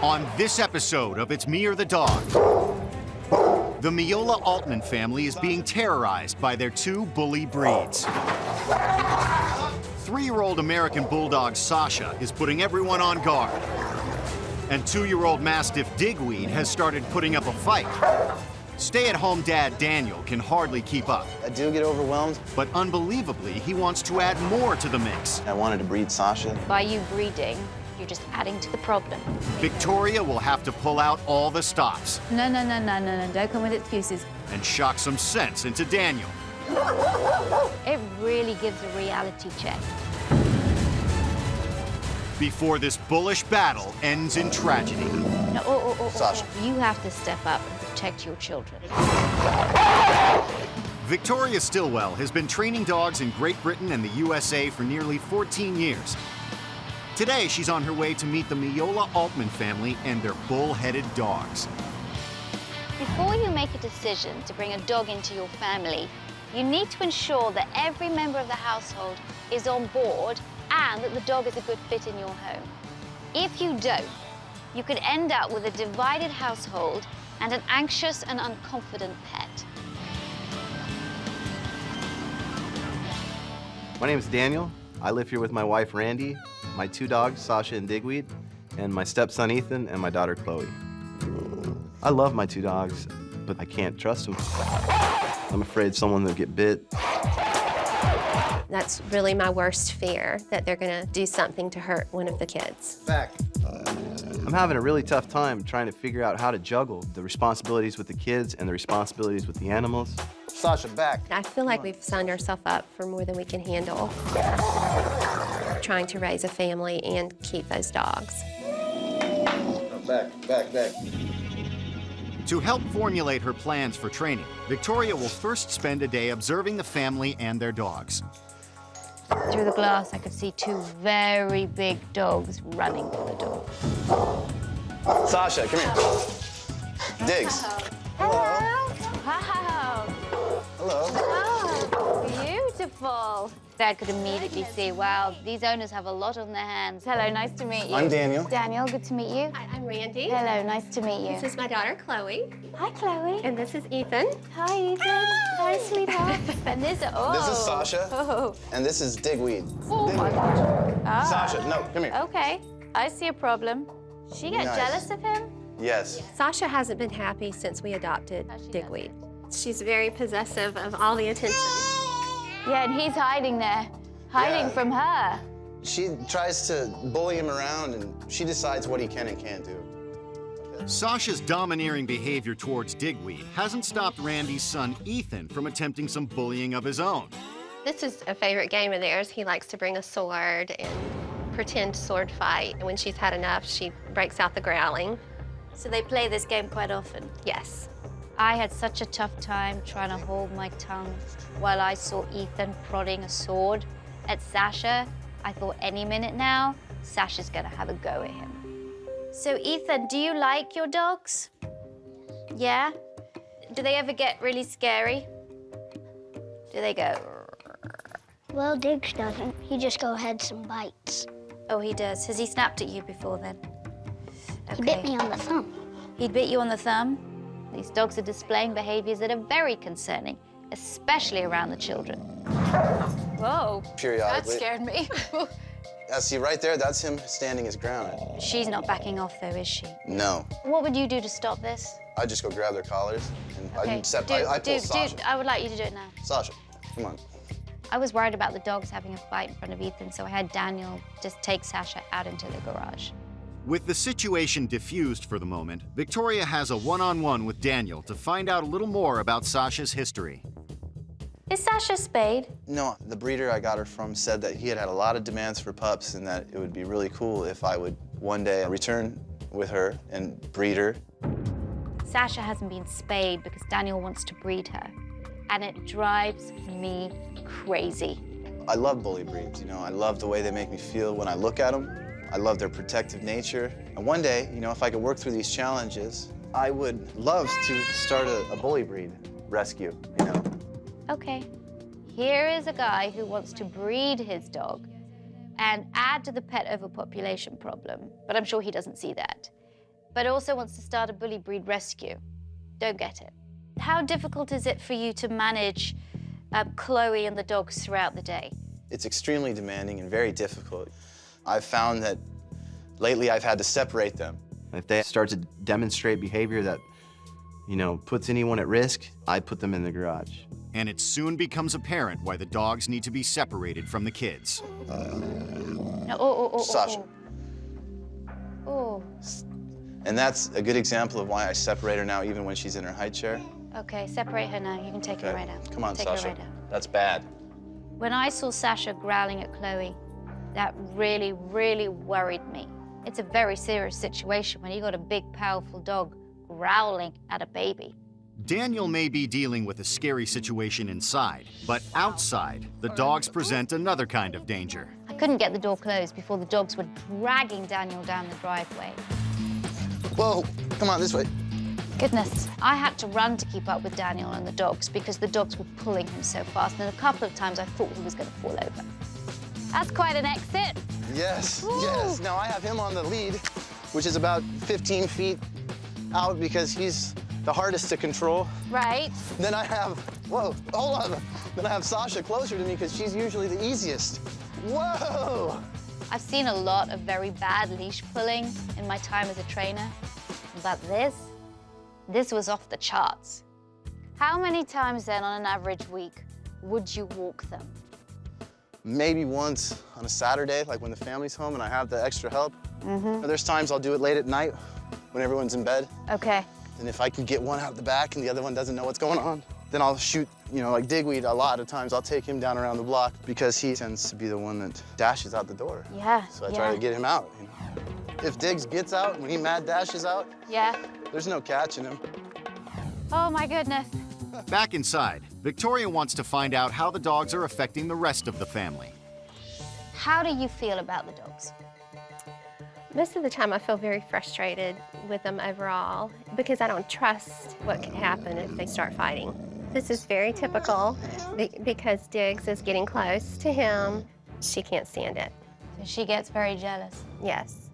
On this episode of It's Me or the Dog, the Miola Altman family is being terrorized by their two bully breeds. 3-year-old American bulldog Sasha is putting everyone on guard. And 2-year-old Mastiff Digweed has started putting up a fight. Stay-at-home dad Daniel can hardly keep up. I do get overwhelmed. But unbelievably, he wants to add more to the mix. I wanted to breed Sasha. By you breeding, you're just adding to the problem. Victoria will have to pull out all the stops. No, don't come with excuses. And shock some sense into Daniel. It really gives a reality check. Before this bullish battle ends in tragedy. No, Sasha. You have to step up and protect your children. Victoria Stilwell has been training dogs in Great Britain and the USA for nearly 14 years. Today, she's on her way to meet the Miola Altman family and their bull-headed dogs. Before you make a decision to bring a dog into your family, you need to ensure that every member of the household is on board and that the dog is a good fit in your home. If you don't, you could end up with a divided household and an anxious and unconfident pet. My name is Daniel. I live here with my wife, Randy, my 2 dogs, Sasha and Digweed, and my stepson, Ethan, and my daughter, Chloe. I love my 2 dogs, but I can't trust them. I'm afraid someone will get bit. That's really my worst fear, that they're gonna do something to hurt one of the kids. Back. I'm having a really tough time trying to figure out how to juggle the responsibilities with the kids and the responsibilities with the animals. Sasha, back. I feel like we've signed ourselves up for more than we can handle. Trying to raise a family and keep those dogs. Back. To help formulate her plans for training, Victoria will first spend a day observing the family and their dogs. Through the glass, I could see 2 very big dogs running for the door. Sasha, come here. Diggs. Hello. Wow. Hello. Oh, beautiful. Dad could immediately see, wow, these owners have a lot on their hands. Hello, nice to meet you. I'm Daniel. Daniel, good to meet you. Hi, I'm Randy. Hello, nice to meet you. This is my daughter, Chloe. Hi, Chloe. And this is Ethan. Hi, Ethan. Hi, sweetheart. And this, oh. This is Sasha. Oh, And this is Digweed. oh my God. Ah. Sasha, no, come here. Okay, I see a problem. She get Nice. jealous of him? Yes. Sasha hasn't been happy since we adopted Digweed. She's very possessive of all the attention. Yeah, and he's hiding there, hiding Yeah. from her. She tries to bully him around, and she decides what he can and can't do. Sasha's domineering behavior towards Digweed hasn't stopped Randy's son Ethan from attempting some bullying of his own. This is a favorite game of theirs. He likes to bring a sword and pretend sword fight. And when she's had enough, she breaks out the growling. So they play this game quite often. Yes. I had such a tough time trying to hold my tongue while I saw Ethan prodding a sword at Sasha. I thought any minute now, Sasha's gonna have a go at him. So Ethan, do you like your dogs? Yeah? Do they ever get really scary? Do they go? Well, Diggs doesn't. He just go ahead and bites. Oh, he does. Has he snapped at you before then? He bit me on the thumb. He'd bit you on the thumb? These dogs are displaying behaviors that are very concerning, especially around the children. Whoa, that Periodically. scared me. See, right there, that's him standing his ground. She's not backing off though, is she? No. What would you do to stop this? I just go grab their collars, and I pull Sasha. I would like you to do it now. Sasha, come on. I was worried about the dogs having a fight in front of Ethan, so I had Daniel just take Sasha out into the garage. With the situation diffused for the moment, Victoria has a one-on-one with Daniel to find out a little more about Sasha's history. Is Sasha spayed? No, the breeder I got her from said that he had had a lot of demands for pups and that it would be really cool if I would one day return with her and breed her. Sasha hasn't been spayed because Daniel wants to breed her, and it drives me crazy. I love bully breeds, you know. I love the way they make me feel when I look at them. I love their protective nature. And one day, you know, if I could work through these challenges, I would love to start a bully breed rescue, you know. Okay, here is a guy who wants to breed his dog and add to the pet overpopulation problem, but I'm sure he doesn't see that. but also wants to start a bully breed rescue. Don't get it. How difficult is it for you to manage Chloe and the dogs throughout the day? It's extremely demanding and very difficult. I've found that lately I've had to separate them. If they start to demonstrate behavior that, puts anyone at risk, I put them in the garage. And it soon becomes apparent why the dogs need to be separated from the kids. Sasha. Oh. And that's a good example of why I separate her now, even when she's in her high chair. Okay, separate her now. You can take her right out. Come on, take Sasha. Her right out. That's bad. When I saw Sasha growling at Chloe, that really, really worried me. It's a very serious situation when you got a big, powerful dog growling at a baby. Daniel may be dealing with a scary situation inside, but outside, the dogs present another kind of danger. I couldn't get the door closed before the dogs were dragging Daniel down the driveway. Whoa, come on, this way. Goodness, I had to run to keep up with Daniel and the dogs because the dogs were pulling him so fast, and a couple of times I thought he was going to fall over. That's quite an exit. Yes, Woo. yes. Now I have him on the lead, which is about 15 feet out because he's the hardest to control. Right. Then I have, whoa, hold on. Then I have Sasha closer to me because she's usually the easiest. Whoa! I've seen a lot of very bad leash pulling in my time as a trainer, but this was off the charts. How many times then on an average week would you walk them? Maybe once on a Saturday, like when the family's home and I have the extra help. There's times I'll do it late at night when everyone's in bed. Okay. And if I can get one out the back and the other one doesn't know what's going on, then I'll shoot, like Digweed a lot of times. I'll take him down around the block because he tends to be the one that dashes out the door. Yeah. So I try to get him out. If Diggs gets out, when he mad dashes out, Yeah. there's no catching him. Oh my goodness. Back inside, Victoria wants to find out how the dogs are affecting the rest of the family. How do you feel about the dogs? Most of the time I feel very frustrated with them overall because I don't trust what can happen if they start fighting. This is very typical because Diggs is getting close to him. She can't stand it. So she gets very jealous. Yes.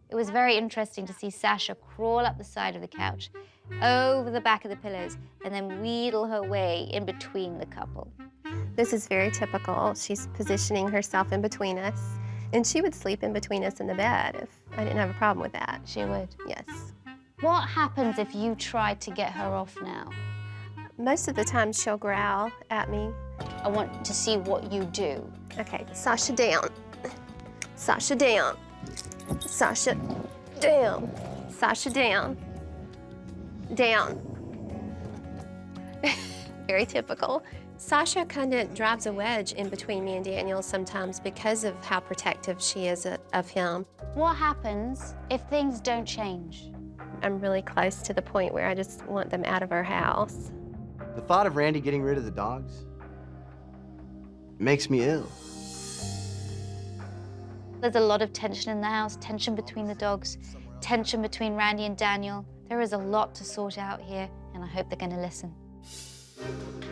It was very interesting to see Sasha crawl up the side of the couch, over the back of the pillows, and then wheedle her way in between the couple. This is very typical. She's positioning herself in between us, and she would sleep in between us in the bed if I didn't have a problem with that. She would. Yes. What happens if you try to get her off now? Most of the time she'll growl at me. I want to see what you do. Okay, Sasha down. Sasha down. Sasha down. Sasha down. Down. Very typical. Sasha kind of drives a wedge in between me and Daniel sometimes because of how protective she is of him. What happens if things don't change? I'm really close to the point where I just want them out of our house. The thought of Randy getting rid of the dogs makes me ill. There's a lot of tension in the house, tension between the dogs, tension between Randy and Daniel. There is a lot to sort out here, and I hope they're going to listen.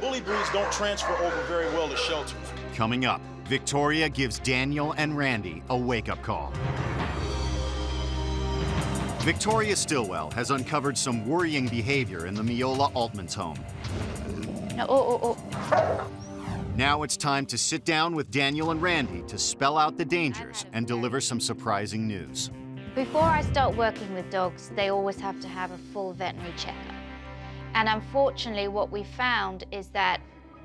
Bully breeds don't transfer over very well to shelters. Coming up, Victoria gives Daniel and Randy a wake-up call. Victoria Stilwell has uncovered some worrying behavior in the Miola Altman's home. No, Now it's time to sit down with Daniel and Randy to spell out the dangers and deliver some surprising news. Before I start working with dogs, they always have to have a full veterinary checkup. And unfortunately, what we found is that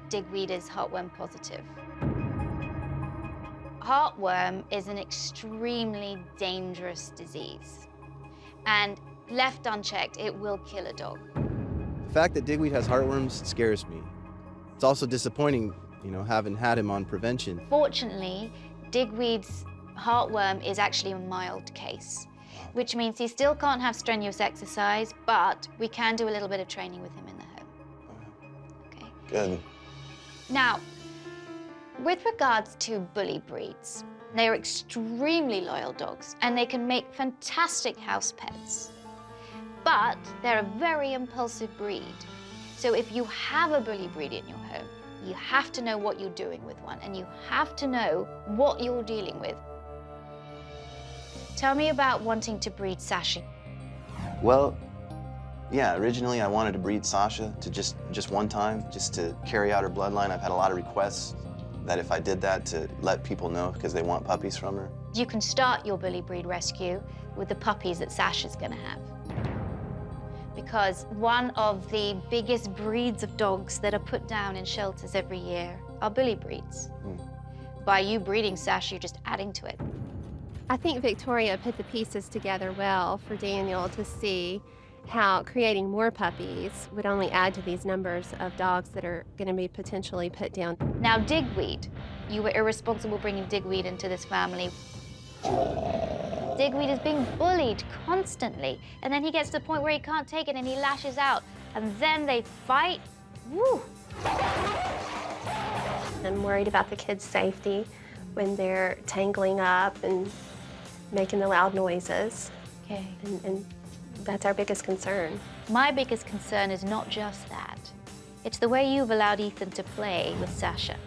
Digweed is heartworm positive. Heartworm is an extremely dangerous disease. And left unchecked, it will kill a dog. The fact that Digweed has heartworms scares me. It's also disappointing, having had him on prevention. Fortunately, Digweed's heartworm is actually a mild case, which means he still can't have strenuous exercise, but we can do a little bit of training with him in the home. Okay. Good. Now, with regards to bully breeds, they are extremely loyal dogs and they can make fantastic house pets. But they're a very impulsive breed. So if you have a bully breed in your home, you have to know what you're doing with one and you have to know what you're dealing with. Tell me about wanting to breed Sasha. Well, yeah, originally I wanted to breed Sasha to just one time, just to carry out her bloodline. I've had a lot of requests that if I did that, to let people know because they want puppies from her. You can start your bully breed rescue with the puppies that Sasha's gonna have. Because one of the biggest breeds of dogs that are put down in shelters every year are bully breeds. By you breeding Sasha, you're just adding to it. I think Victoria put the pieces together well for Daniel to see how creating more puppies would only add to these numbers of dogs that are going to be potentially put down. Now, Digweed, you were irresponsible bringing Digweed into this family. Digweed is being bullied constantly, and then he gets to the point where he can't take it and he lashes out, and then they fight. Woo! I'm worried about the kids' safety when they're tangling up and making the loud noises. Okay. And that's our biggest concern. My biggest concern is not just that. It's the way you've allowed Ethan to play with Sasha.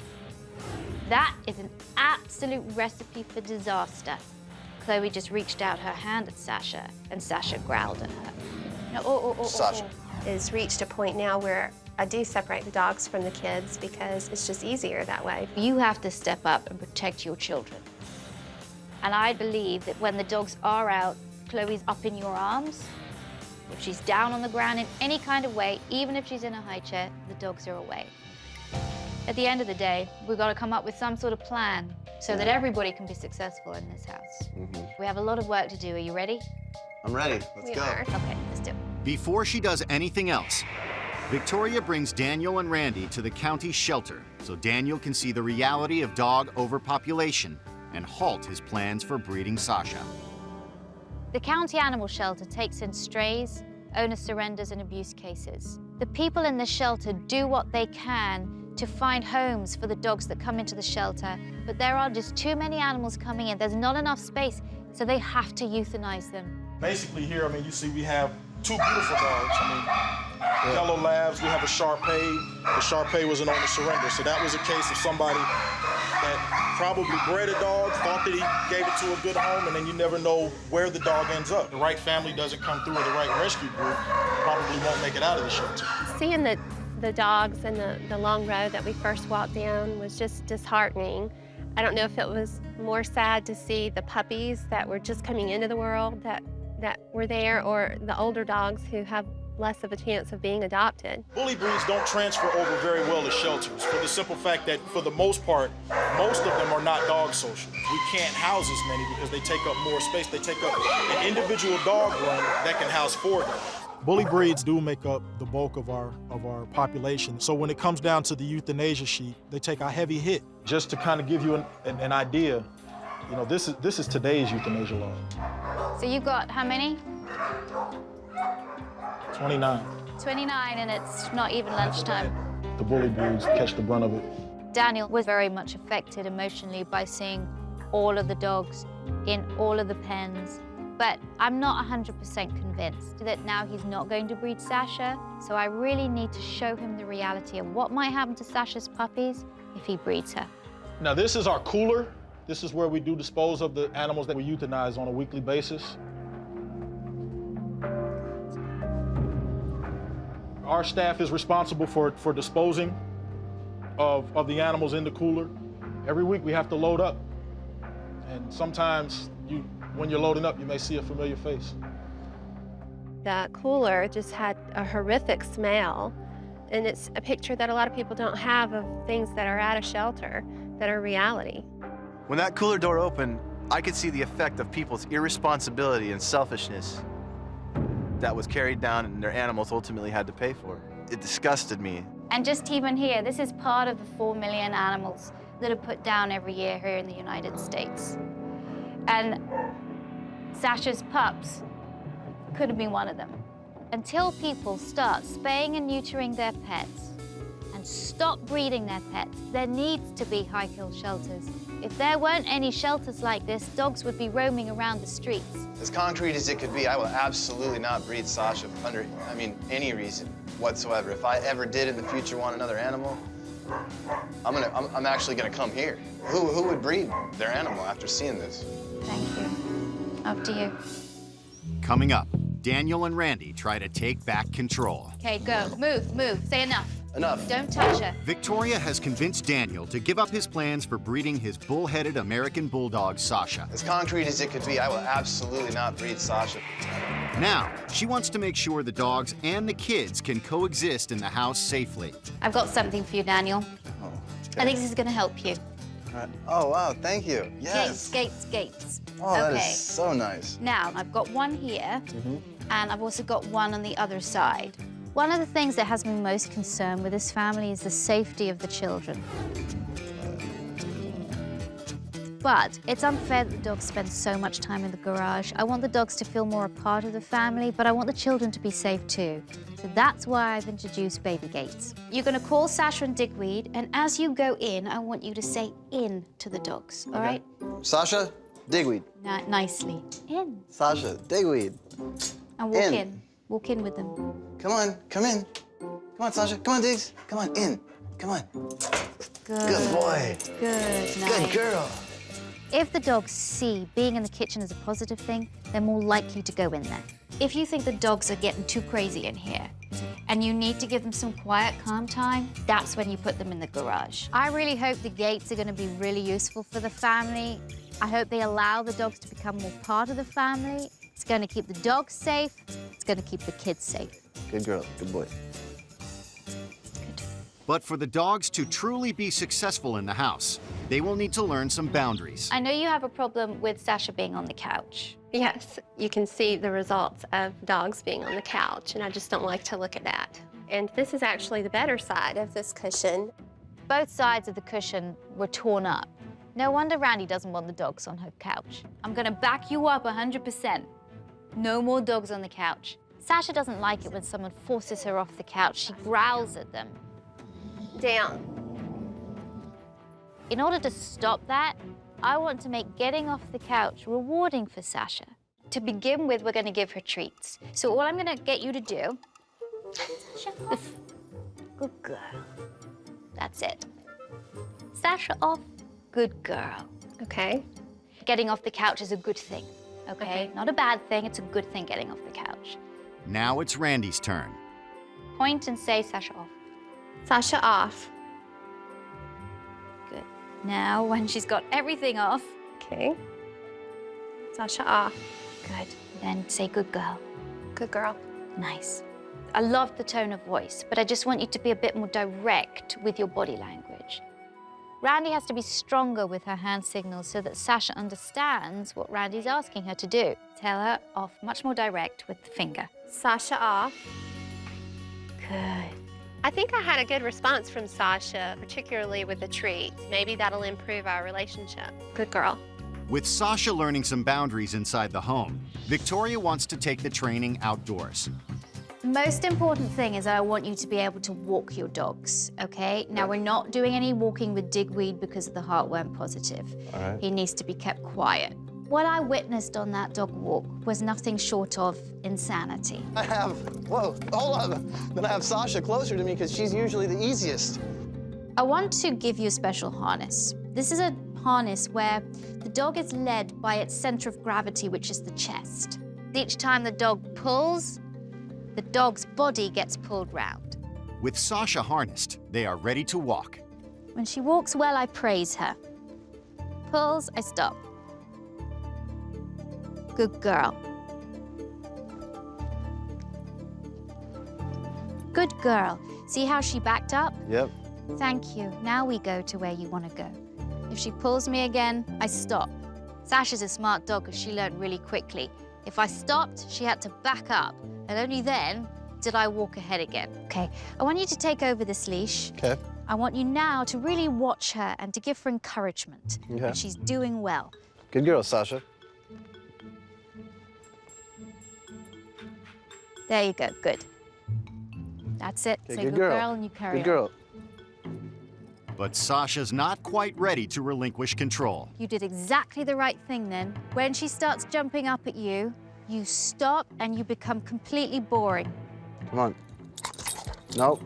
That is an absolute recipe for disaster. Chloe just reached out her hand at Sasha, and Sasha growled at her. No, Sasha. It's reached a point now where I do separate the dogs from the kids because it's just easier that way. You have to step up and protect your children. And I believe that when the dogs are out, Chloe's up in your arms. If she's down on the ground in any kind of way, even if she's in a high chair, the dogs are away. At the end of the day, we've got to come up with some sort of plan so that everybody can be successful in this house. We have a lot of work to do. Are you ready? I'm ready. Let's We go. are. Okay, let's do it. Before she does anything else, Victoria brings Daniel and Randy to the county shelter so Daniel can see the reality of dog overpopulation and halt his plans for breeding Sasha. The county animal shelter takes in strays, owner surrenders, and abuse cases. The people in the shelter do what they can to find homes for the dogs that come into the shelter, but there are just too many animals coming in. There's not enough space, so they have to euthanize them. Basically here, I mean, you see we have two beautiful dogs. I mean, yellow labs, we have a Shar-Pei. The Shar-Pei was an owner surrender, so that was a case of somebody that probably bred a dog, thought that he gave it to a good home, and then you never know where the dog ends up. The right family doesn't come through, or the right rescue group probably won't make it out of the shelter. Seeing the dogs and the long road that we first walked down was just disheartening. I don't know if it was more sad to see the puppies that were just coming into the world that were there, or the older dogs who have less of a chance of being adopted. Bully breeds don't transfer over very well to shelters for the simple fact that, for the most part, most of them are not dog social. We can't house as many because they take up more space. They take up an individual dog run that can house 4 dogs. Bully breeds do make up the bulk of our population. So when it comes down to the euthanasia sheet, they take a heavy hit. Just to kind of give you an idea, you know, this is today's euthanasia law. So you've got how many? 29. 29, and it's not even lunchtime. The bully breeds catch the brunt of it. Daniel was very much affected emotionally by seeing all of the dogs in all of the pens. But I'm not 100% convinced that now he's not going to breed Sasha. So I really need to show him the reality of what might happen to Sasha's puppies if he breeds her. Now this is our cooler. This is where we do dispose of the animals that we euthanize on a weekly basis. Our staff is responsible for disposing of the animals in the cooler. Every week we have to load up. And sometimes when you're loading up, you may see a familiar face. The cooler just had a horrific smell, and it's a picture that a lot of people don't have of things that are at a shelter that are reality. When that cooler door opened, I could see the effect of people's irresponsibility and selfishness that was carried down and their animals ultimately had to pay for. It disgusted me. And just even here, this is part of the 4 million animals that are put down every year here in the United States. And Sasha's pups could have been one of them. Until people start spaying and neutering their pets and stop breeding their pets, there needs to be high-kill shelters. If there weren't any shelters like this, dogs would be roaming around the streets. As concrete as it could be, I will absolutely not breed Sasha under, any reason whatsoever. If I ever did in the future want another animal, I'm actually gonna come here. Who would breed their animal after seeing this? Thank you. Up to you. Coming up, Daniel and Randy try to take back control. Okay, go. Move, move. Say enough. Enough. Don't touch her. Victoria has convinced Daniel to give up his plans for breeding his bull-headed American bulldog, Sasha. As concrete as it could be, I will absolutely not breed Sasha. Now, she wants to make sure the dogs and the kids can coexist in the house safely. I've got something for you, Daniel. Oh, I think this is going to help you. all right. Oh, wow, thank you. Yes. Gates, gates. Oh, that Okay. is so nice. Now, I've got one here, and I've also got one on the other side. One of the things that has me most concerned with this family is the safety of the children. But it's unfair that the dogs spend so much time in the garage. I want the dogs to feel more a part of the family, but I want the children to be safe too. So that's why I've introduced baby gates. You're gonna call Sasha and Digweed, and as you go in, I want you to say in to the dogs, all right? Sasha, Digweed. Nicely. In. Sasha, Digweed. And walk In. in. Walk in with them. Come on, come in. Come on, Sasha. Come on, Diggs. Come on, in. Come on. Good. Good boy. Good. Good Nice. girl. If the dogs see being in the kitchen as a positive thing, they're more likely to go in there. If you think the dogs are getting too crazy in here and you need to give them some quiet, calm time, that's when you put them in the garage. I really hope the gates are going to be really useful for the family. I hope they allow the dogs to become more part of the family. It's going to keep the dogs safe. It's going to keep the kids safe. Good girl. Good boy. But for the dogs to truly be successful in the house, they will need to learn some boundaries. I know you have a problem with Sasha being on the couch. Yes, you can see the results of dogs being on the couch, and I just don't like to look at that. And this is actually the better side of this cushion. Both sides of the cushion were torn up. No wonder Randy doesn't want the dogs on her couch. I'm gonna back you up 100%. No more dogs on the couch. Sasha doesn't like it when someone forces her off the couch. She growls at them. Down. In order to stop that, I want to make getting off the couch rewarding for Sasha. To begin with, we're gonna give her treats. So all I'm gonna get you to do, Sasha off. Good girl. That's it. Sasha off. Good girl. Okay. Getting off the couch is a good thing, okay? Okay. Not a bad thing, it's a good thing getting off the couch. Now it's Randy's turn. Point and say Sasha off. Sasha off. Good. Now, when she's got everything off, Okay. Sasha off. good. Then say good girl. Good girl. Nice. I love the tone of voice, but I just want you to be a bit more direct with your body language. Randy has to be stronger with her hand signals so that Sasha understands what Randy's asking her to do. Tell her off much more direct with the finger. Sasha off. Good. I think I had a good response from Sasha, particularly with the treat. Maybe that'll improve our relationship. Good girl. With Sasha learning some boundaries inside the home, Victoria wants to take the training outdoors. The most important thing is that I want you to be able to walk your dogs, okay? Now, we're not doing any walking with Digweed because of the heartworm positive. All right. He needs to be kept quiet. What I witnessed on that dog walk was nothing short of insanity. I have, whoa, hold on. Then I have Sasha closer to me because she's usually the easiest. I want to give you a special harness. This is a harness where the dog is led by its center of gravity, which is the chest. Each time the dog pulls, the dog's body gets pulled round. With Sasha harnessed, they are ready to walk. When she walks well, I praise her. Pulls, I stop. Good girl. Good girl. See how she backed up? Yep. Thank you. Now we go to where you want to go. If she pulls me again, I stop. Sasha's a smart dog because she learned really quickly. If I stopped, she had to back up, and only then did I walk ahead again. Okay, I want you to take over this leash. Okay. I want you now to really watch her and to give her encouragement. Okay. And she's doing well. Good girl, Sasha. There you go, good. That's it. Okay, Say good good girl. girl and you carry Good on. girl. But Sasha's not quite ready to relinquish control. You did exactly the right thing then. When she starts jumping up at you, you stop and you become completely boring. Come on. Nope.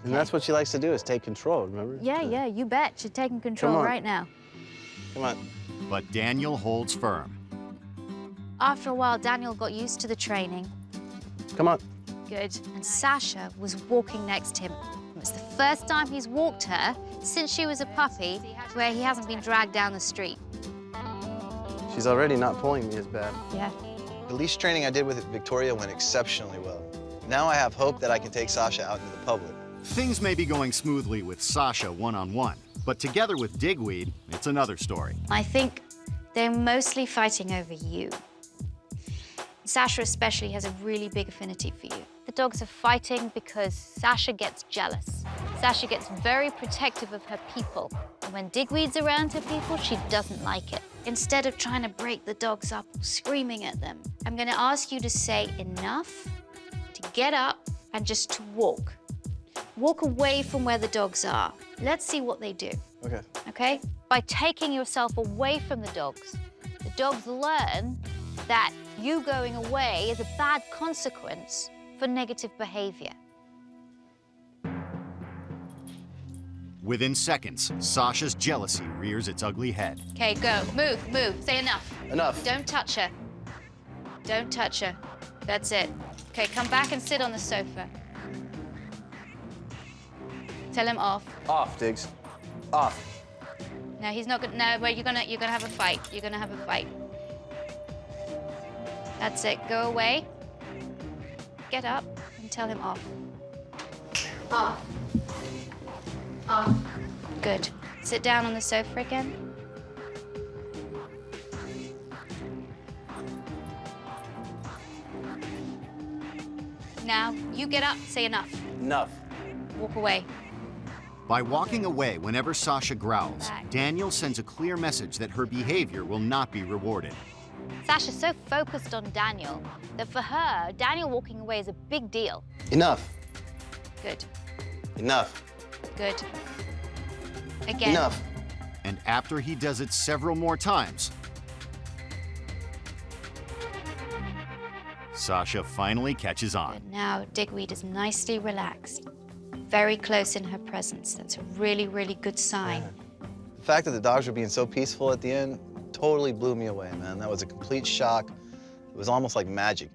And that's what she likes to do, is take control, remember? Yeah, you bet. You're taking control on. right now. Come on. But Daniel holds firm. After a while, Daniel got used to the training. Come on. Good. And Sasha was walking next to him. It's the first time he's walked her since she was a puppy where he hasn't been dragged down the street. She's already not pulling me as bad. Yeah. The leash training I did with Victoria went exceptionally well. Now I have hope that I can take Sasha out into the public. Things may be going smoothly with Sasha one-on-one, but together with Digweed, it's another story. I think they're mostly fighting over you. Sasha especially has a really big affinity for you. The dogs are fighting because Sasha gets jealous. Sasha gets very protective of her people. And when Digweed's around her people, she doesn't like it. Instead of trying to break the dogs up or screaming at them, I'm gonna ask you to say enough, to get up, and just to walk. Walk away from where the dogs are. Let's see what they do. Okay. Okay? By taking yourself away from the dogs learn that you going away is a bad consequence for negative behavior. Within seconds, Sasha's jealousy rears its ugly head. Okay, go. Move, move. Say enough. Enough. Don't touch her. Don't touch her. That's it. Okay, come back and sit on the sofa. Tell him off. Off, Diggs. Off. No, he's not gonna. No, wait. You're gonna have a fight. You're gonna have a fight. That's it. Go away. Get up and tell him off. Off. Off. Good. Sit down on the sofa again. Now, you get up, say enough. Enough. Walk away. By walking away whenever Sasha growls, Daniel sends a clear message that her behavior will not be rewarded. Sasha's so focused on Daniel that for her, Daniel walking away is a big deal. Enough. Good. Enough. Good. Again. Enough. And after he does it several more times, Sasha finally catches on. Good. Now, Digweed is nicely relaxed. Very close in her presence. That's a really, really good sign. The fact that the dogs were being so peaceful at the end totally blew me away, man. That was a complete shock. It was almost like magic.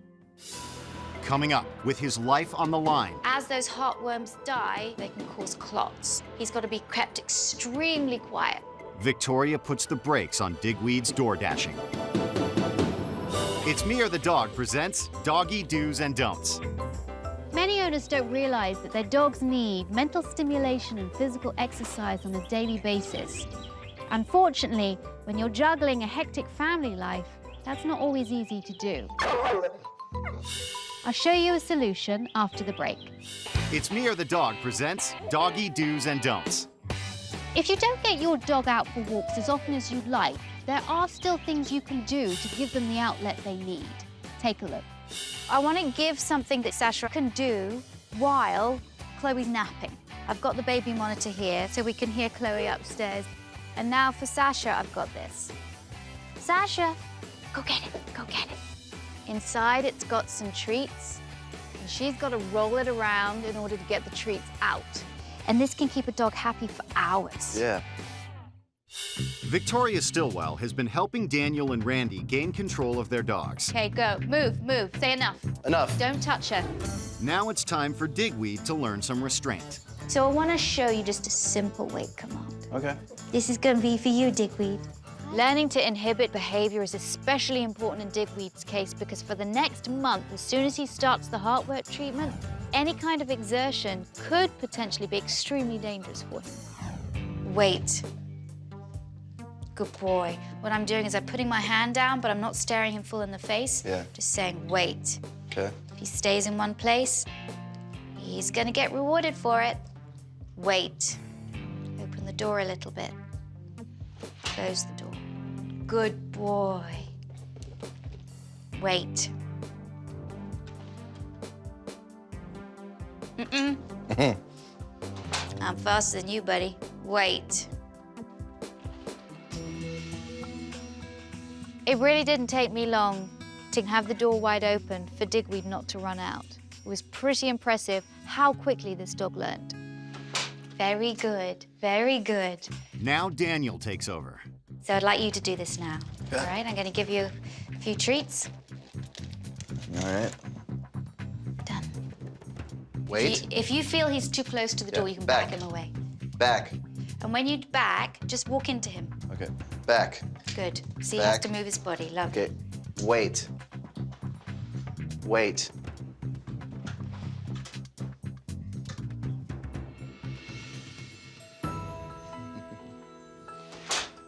Coming up, with his life on the line, As those heartworms die, they can cause clots. He's got to be kept extremely quiet. Victoria puts the brakes on Digweed's door dashing. It's Me or the Dog presents Doggy Do's and Don'ts. Many owners don't realize that their dogs need mental stimulation and physical exercise on a daily basis. Unfortunately, when you're juggling a hectic family life, that's not always easy to do. I'll show you a solution after the break. It's Me or the Dog presents Doggy Do's and Don'ts. If you don't get your dog out for walks as often as you'd like, there are still things you can do to give them the outlet they need. Take a look. I want to give something that Sasha can do while Chloe's napping. I've got the baby monitor here so we can hear Chloe upstairs. And now for Sasha, I've got this. Sasha, go get it, go get it. Inside, it's got some treats, and she's got to roll it around in order to get the treats out. And this can keep a dog happy for hours. Yeah. Victoria Stilwell has been helping Daniel and Randy gain control of their dogs. Okay, go. Move, move. Say enough. Enough. Don't touch her. Now it's time for Digweed to learn some restraint. So I want to show you just a simple wait command. Okay. This is going to be for you, Digweed. Learning to inhibit behavior is especially important in Digweed's case because for the next month, as soon as he starts the heart work treatment, any kind of exertion could potentially be extremely dangerous for him. Wait. Good boy. What I'm doing is I'm putting my hand down, but I'm not staring him full in the face. Yeah. Just saying, wait. Okay. If he stays in one place, he's gonna get rewarded for it. Wait. Open the door a little bit. Close the door. Good boy. Wait. Mm-mm. I'm faster than you, buddy. Wait. It really didn't take me long to have the door wide open for Digweed not to run out. It was pretty impressive how quickly this dog learned. Very good, very good. Now Daniel takes over. So I'd like you to do this now. All right, I'm gonna give you a Few treats. All right. Done. Wait. If you feel he's too close to the door, you can back him away. Back. And when you back, just walk into him. Okay. Back. Good. See, he has Back. to move his body. Lovely. Okay. Wait. Wait.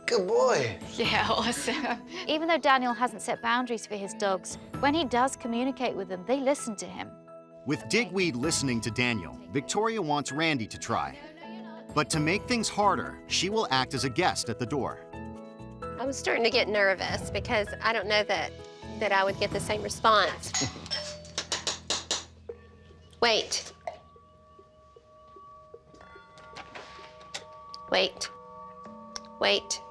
Good boy. Yeah, awesome. Even though Daniel hasn't set boundaries for his dogs, when he does communicate with them, they listen to him. With Digweed listening to Daniel, Victoria wants Randy to try. But to make things harder, she will act as a guest at the door. I was starting to get nervous because I don't know that I would get the same response. Wait. Wait. Wait.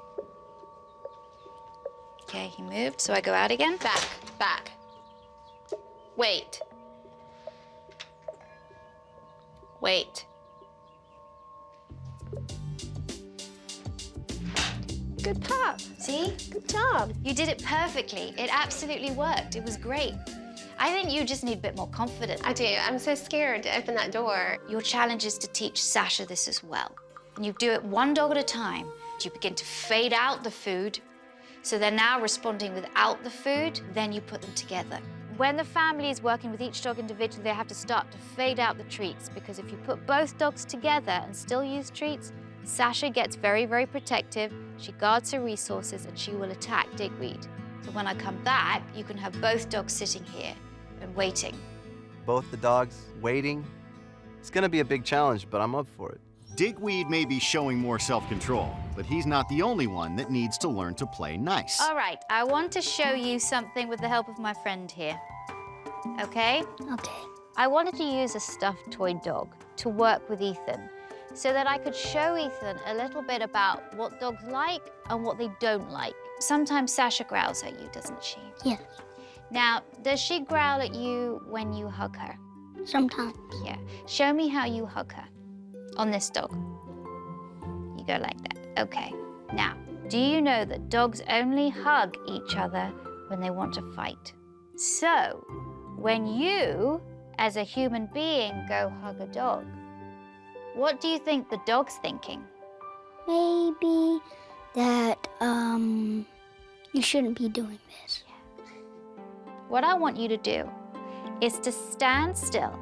Okay, he moved, so I go out again. Back. Back. Wait. Wait. Good pup. See? Good job. You did it perfectly. It absolutely worked. It was great. I think you just need a bit more confidence. I do. I'm so scared to open that door. Your challenge is to teach Sasha this as well. And you do it one dog at a time. You begin to fade out the food. So they're now responding without the food, then you put them together. When the family is working with each dog individually, they have to start to fade out the treats, because if you put both dogs together and still use treats, Sasha gets very, very protective. She guards her resources and she will attack Digweed. So when I come back, you can have both dogs sitting here and waiting. Both the dogs waiting. It's gonna be a big challenge, but I'm up for it. Digweed may be showing more self-control, but he's not the only one that needs to learn to play nice. All right, I want to show you something with the help of my friend here. Okay? Okay. I wanted to use a stuffed toy dog to work with Ethan so that I could show Ethan a little bit about what dogs like and what they don't like. Sometimes Sasha growls at you, doesn't she? Yes. Now, does she growl at you when you hug her? Sometimes. Yeah. Show me how you hug her on this dog. You go like that. Okay. Now, do you know that dogs only hug each other when they want to fight? So, when you, as a human being, go hug a dog, what do you think the dog's thinking? Maybe that, you shouldn't be doing this. What I want you to do is to stand still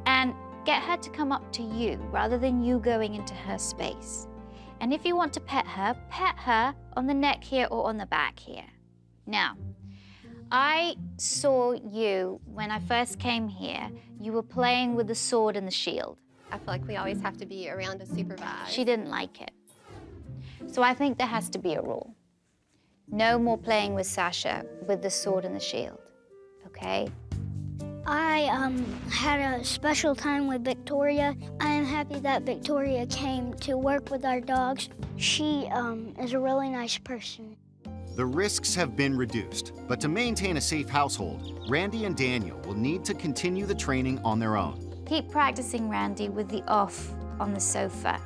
and get her to come up to you rather than you going into her space. And if you want to pet her on the neck here or on the back here. Now, I saw you when I first came here. You were playing with the sword and the shield. I feel like we always have to be around to supervise. She didn't like it. So I think there has to be a rule. No more playing with Sasha with the sword and the shield, okay? I had a special time with Victoria. I am happy that Victoria came to work with our dogs. She is a really nice person. The risks have been reduced, but to maintain a safe household, Randy and Daniel will need to continue the training on their own. Keep practicing, Randy, with the off on the sofa.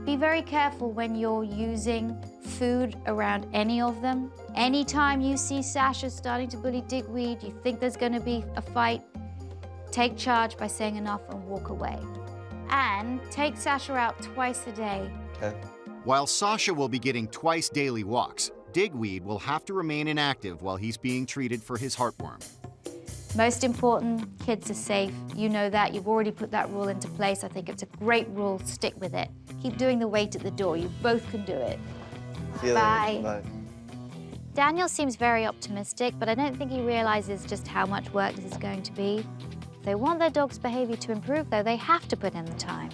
Be very careful when you're using food around any of them. Anytime you see Sasha starting to bully Digweed, you think there's going to be a fight, take charge by saying enough and walk away. And take Sasha out twice a day. Okay. While Sasha will be getting twice daily walks, Digweed will have to remain inactive while he's being treated for his heartworm. Most important, kids are safe. You know that. You've already put that rule into place. I think it's a great rule. Stick with it. Keep doing the wait at the door. You both can do it. See you Bye. later. Bye. Daniel seems very optimistic, but I don't think he realizes just how much work this is going to be. If they want their dog's behavior to improve, though, they have to put in the time.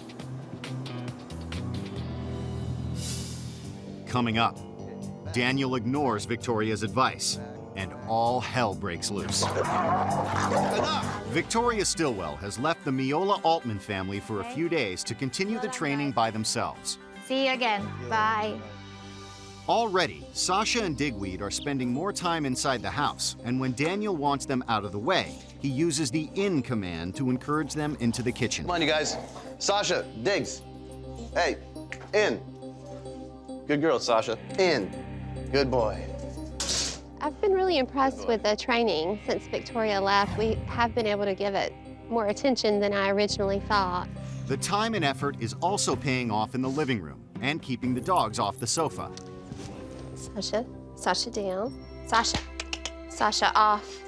Coming up, Daniel ignores Victoria's advice, and all hell breaks loose. Victoria Stilwell has left the Miola Altman family for a few days to continue the training by themselves. See you again. Bye. Already, Sasha and Digweed are spending more time inside the house, and when Daniel wants them out of the way, he uses the in command to encourage them into the kitchen. Come on, you guys. Sasha, Diggs. Hey, in. Good girl, Sasha. In. Good boy. I've been really impressed with the training since Victoria left. We have been able to give it more attention than I originally thought. The time and effort is also paying off in the living room and keeping the dogs off the sofa. Sasha, Sasha down. Sasha, Sasha off.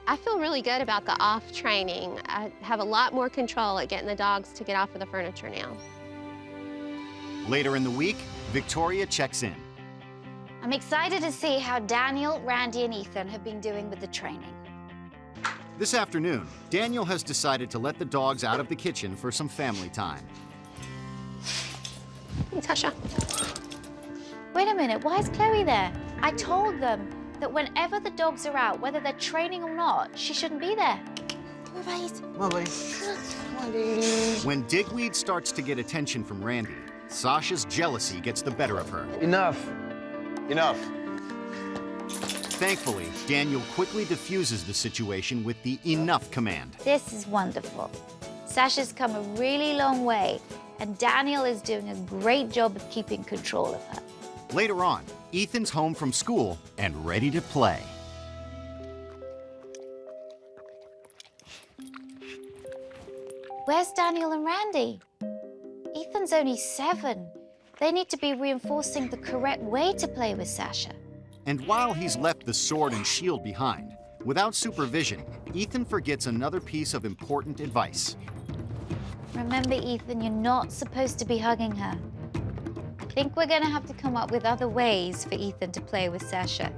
I feel really good about the off training. I have a lot more control at getting the dogs to get off of the furniture now. Later in the week, Victoria checks in. I'm excited to see how Daniel, Randy, and Ethan have been doing with the training. This afternoon, Daniel has decided to let the dogs out of the kitchen for some family time. Hey, Sasha. Wait a minute, why is Chloe there? I told them that whenever the dogs are out, whether they're training or not, she shouldn't be there. Come on, buddies. Come on, buddy. Come on, dude. When Digweed starts to get attention from Randy, Sasha's jealousy gets the better of her. Enough. Enough. Thankfully, Daniel quickly diffuses the situation with the enough command. This is wonderful. Sasha's come a really long way, and Daniel is doing a great job of keeping control of her. Later on, Ethan's home from school and ready to play. Where's Daniel and Randy? Ethan's only 7. They need to be reinforcing the correct way to play with Sasha. And while he's left the sword and shield behind, without supervision, Ethan forgets another piece of important advice. Remember, Ethan, you're not supposed to be hugging her. I think we're gonna have to come up with other ways for Ethan to play with Sasha.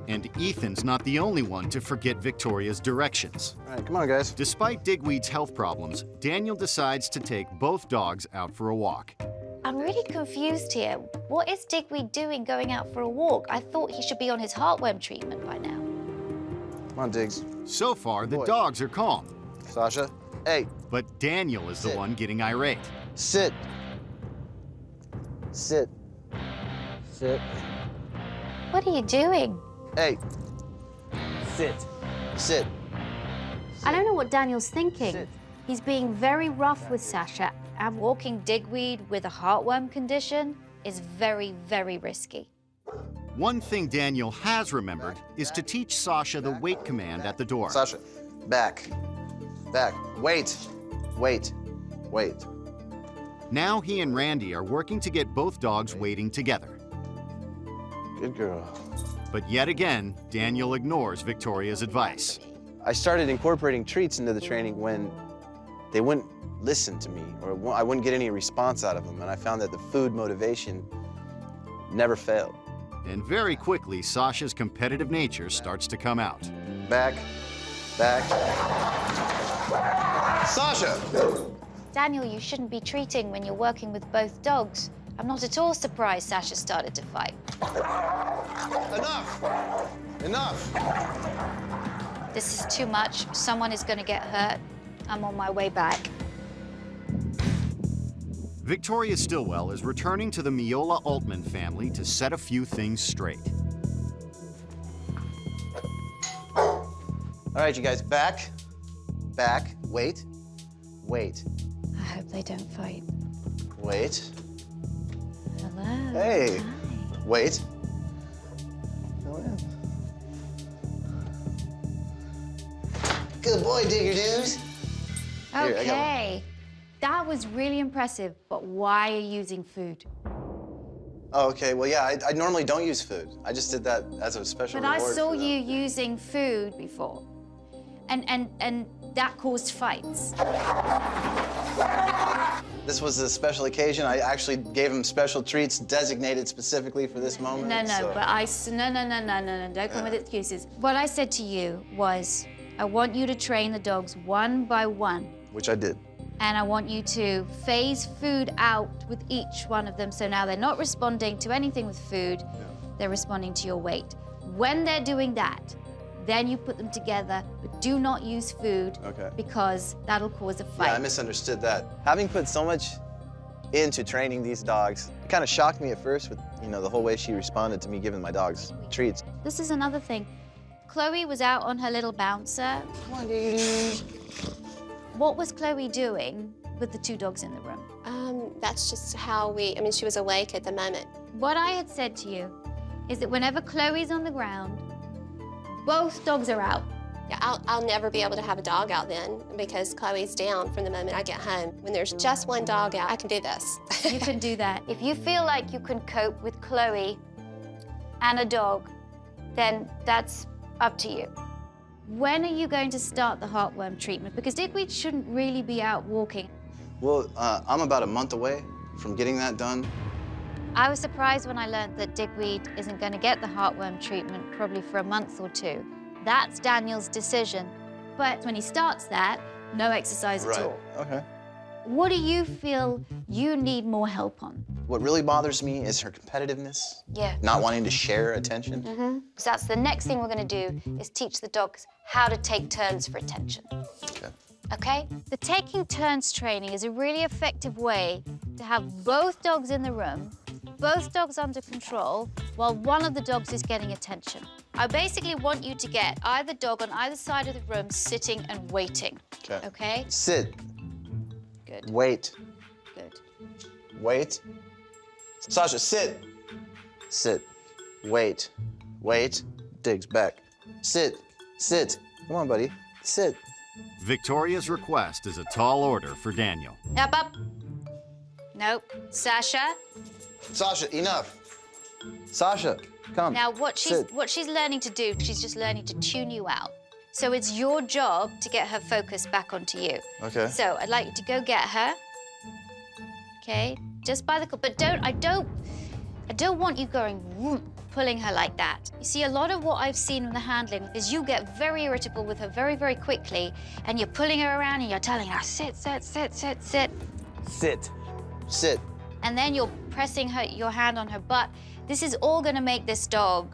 And Ethan's not the only one to forget Victoria's directions. All right, come on, guys. Despite Digweed's health problems, Daniel decides to take both dogs out for a walk. I'm really confused here. What is Digweed doing going out for a walk? I thought he should be on his heartworm treatment by now. Come on, Diggs. So far, the Boy. dogs are calm, Sasha, hey, but Daniel is the Sit. one getting irate. sit. Sit. Sit. What are you doing? Hey. Sit. Sit. I don't know what Daniel's thinking. Sit. He's being very rough with Sasha, and walking Digweed with a heartworm condition is very, very risky. One thing Daniel has remembered is to teach Sasha the wait command at the door. Sasha, back. Back. Wait. Wait. Wait. Now he and Randy are working to get both dogs waiting together. Good girl. But yet again, Daniel ignores Victoria's advice. I started incorporating treats into the training when they wouldn't listen to me, or I wouldn't get any response out of them, and I found that the food motivation never failed. And very quickly, Sasha's competitive nature starts to come out. Back. Back. Sasha! Daniel, you shouldn't be treating when you're working with both dogs. I'm not at all surprised Sasha started to fight. Enough! Enough! This is too much. Someone is going to get hurt. I'm on my way back. Victoria Stilwell is returning to the Miola Altman family to set a few things straight. All right, you guys, back. Back. Wait. Wait. I hope they don't fight. Wait. Hello. Hey. Hi. Wait. Go in. Good boy, digger dudes. Here, I got one. Okay. That was really impressive, but why are you using food? Oh, okay. Well, yeah, I normally don't use food. I just did that as a special But I reward saw for them. you using food before. And that caused fights. This was a special occasion. I actually gave them special treats designated specifically for this moment. No, so- but no, don't come with excuses. What I said to you was, I want you to train the dogs one by one. Which I did. And I want you to phase food out with each one of them. So now they're not responding to anything with food, they're responding to your weight. When they're doing that, then you put them together, but do not use food because that'll cause a fight. Yeah, I misunderstood that. Having put so much into training these dogs, it kind of shocked me at first with, the whole way she responded to me giving my dogs treats. This is another thing. Chloe was out on her little bouncer. Come on, dude. What was Chloe doing with the 2 dogs in the room? That's just how she was awake at the moment. What I had said to you is that whenever Chloe's on the ground, both dogs are out. Yeah, I'll never be able to have a dog out then because Chloe's down from the moment I get home. When there's just one dog out, I can do this. You can do that. If you feel like you can cope with Chloe and a dog, then that's up to you. When are you going to start the heartworm treatment? Because Digweed shouldn't really be out walking. Well, I'm about a month away from getting that done. I was surprised when I learned that Digweed isn't going to get the heartworm treatment probably for a month or two. That's Daniel's decision. But when he starts that, no exercise at all. Okay. What do you feel you need more help on? What really bothers me is her competitiveness. Yeah. Not wanting to share attention. Because that's the next thing we're going to do is teach the dogs how to take turns for attention. Okay. Okay? The taking turns training is a really effective way to have both dogs in the room, both dogs under control, while one of the dogs is getting attention. I basically want you to get either dog on either side of the room sitting and waiting. Okay. Okay? Sit. Good. Wait. Good. Wait. Sasha, sit. Sit. Wait. Wait. Diggs back. Sit. Sit. Come on, buddy. Sit. Victoria's request is a tall order for Daniel. Up, up. Nope. Sasha. Sasha, enough. Sasha, come. Now, what Sit. she's learning to do, she's just learning to tune you out. So it's your job to get her focus back onto you. Okay. So I'd like you to go get her. Okay, just by the but I don't want you going whoop, pulling her like that. You see, a lot of what I've seen in the handling is you get very irritable with her very, very quickly, and you're pulling her around and you're telling her sit, sit, sit, sit, sit. Sit. Sit. And then you're pressing your hand on her butt. This is all gonna make this dog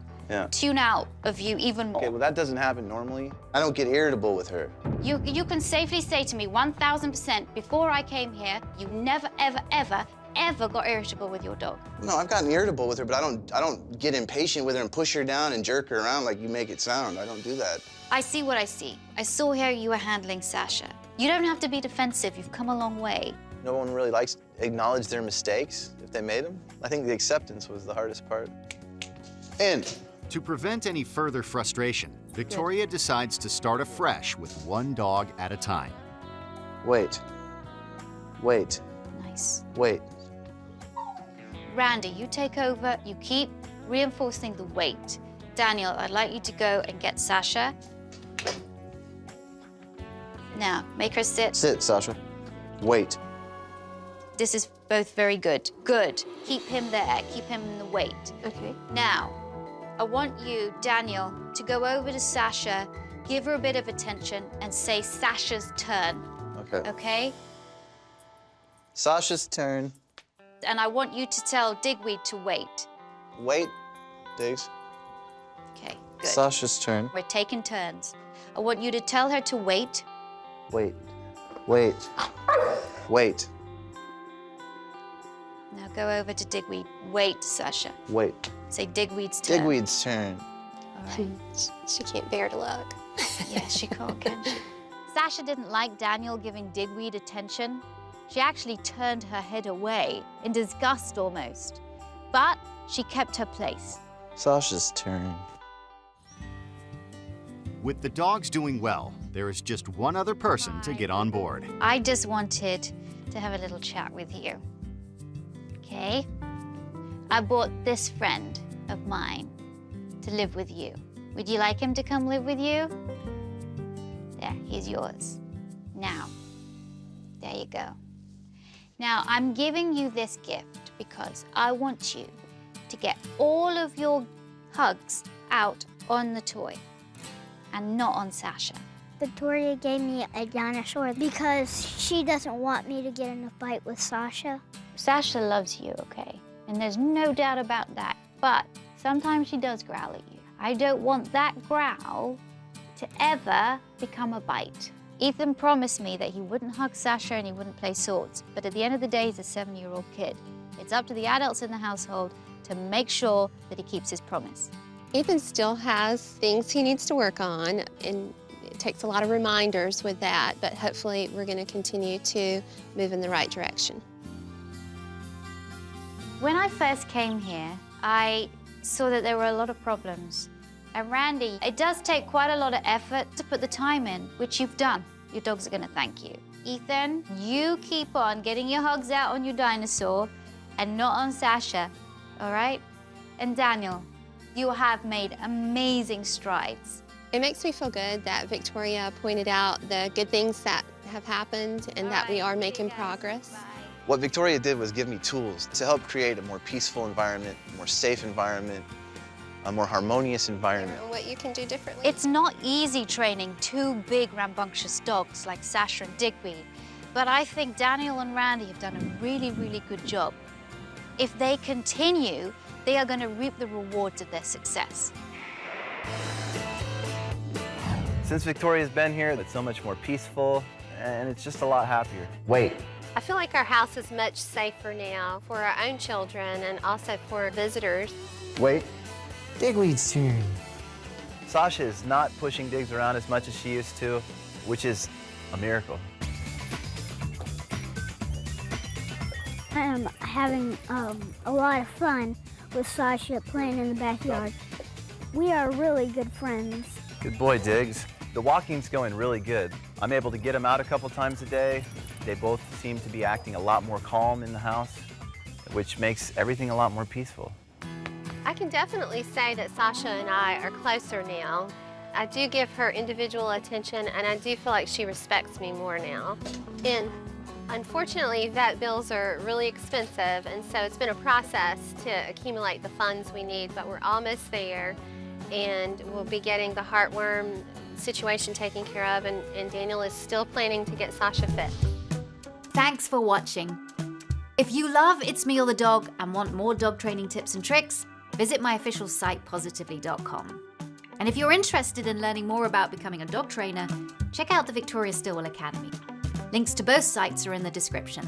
tune out of you even more. Okay, well, that doesn't happen normally. I don't get irritable with her. You can safely say to me 1000% before I came here, you never, ever, ever, ever got irritable with your dog. No, I've gotten irritable with her, but I don't get impatient with her and push her down and jerk her around like you make it sound. I don't do that. I see what I see. I saw how you were handling Sasha. You don't have to be defensive. You've come a long way. No one really likes to acknowledge their mistakes if they made them. I think the acceptance was the hardest part. And To prevent any further frustration, Victoria decides to start afresh with one dog at a time. wait. Wait. Nice. Wait. Randy, you take over. You keep reinforcing the weight. Daniel, I'd like you to go and get Sasha. Now, make her sit. Sit, Sasha. Wait. This is both very good. Good. Keep him there. Keep him in the weight. Okay. Now, I want you, Daniel, to go over to Sasha, give her a bit of attention, and say Sasha's turn, Okay. okay? Sasha's turn. And I want you to tell Digweed to wait. Wait. Diggs. Okay, good. Sasha's turn. We're taking turns. I want you to tell her to wait. Wait. Wait. Wait. Now go over to Digweed. Wait, Sasha. Wait. Say Digweed's turn. Digweed's turn. All right. She can't bear to look. Yes, she can't, can she? Sasha didn't like Daniel giving Digweed attention. She actually turned her head away, in disgust almost. But she kept her place. Sasha's turn. With the dogs doing well, there is just one other person to get on board. I just wanted to have a little chat with you. Okay? I brought this friend of mine to live with you. Would you like him to come live with you? There, he's yours. Now, there you go. Now, I'm giving you this gift because I want you to get all of your hugs out on the toy and not on Sasha. Victoria gave me a dinosaur because she doesn't want me to get in a fight with Sasha. Sasha loves you, okay? And there's no doubt about that. But sometimes she does growl at you. I don't want that growl to ever become a bite. Ethan promised me that he wouldn't hug Sasha and he wouldn't play swords. But at the end of the day, he's a 7-year-old kid. It's up to the adults in the household to make sure that he keeps his promise. Ethan still has things he needs to work on, and it takes a lot of reminders with that, but hopefully we're going to continue to move in the right direction. When I first came here, I saw that there were a lot of problems. And Randy, it does take quite a lot of effort to put the time in, which you've done. Your dogs are gonna thank you. Ethan, you keep on getting your hugs out on your dinosaur and not on Sasha, all right? And Daniel, you have made amazing strides. It makes me feel good that Victoria pointed out the good things that have happened and that we are making progress. What Victoria did was give me tools to help create a more peaceful environment, a more safe environment, a more harmonious environment. What you can do differently. It's not easy training two big rambunctious dogs like Sasha and Digweed, but I think Daniel and Randy have done a really, really good job. If they continue, they are going to reap the rewards of their success. Since Victoria's been here, it's so much more peaceful, and it's just a lot happier. Wait. I feel like our house is much safer now for our own children and also for visitors. Wait. Digweed's turn. Sasha is not pushing Diggs around as much as she used to, which is a miracle. I am having a lot of fun with Sasha playing in the backyard. We are really good friends. Good boy, Diggs. The walking's going really good. I'm able to get them out a couple times a day. They both seem to be acting a lot more calm in the house, which makes everything a lot more peaceful. I can definitely say that Sasha and I are closer now. I do give her individual attention, and I do feel like she respects me more now. And unfortunately, vet bills are really expensive, and so it's been a process to accumulate the funds we need, but we're almost there, and we'll be getting the heartworm situation taken care of, and Daniel is still planning to get Sasha fit. Thanks for watching. If you love It's Me or the Dog and want more dog training tips and tricks, visit my official site, positively.com. And if you're interested in learning more about becoming a dog trainer, check out the Victoria Stilwell Academy. Links to both sites are in the description.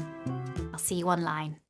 I'll see you online.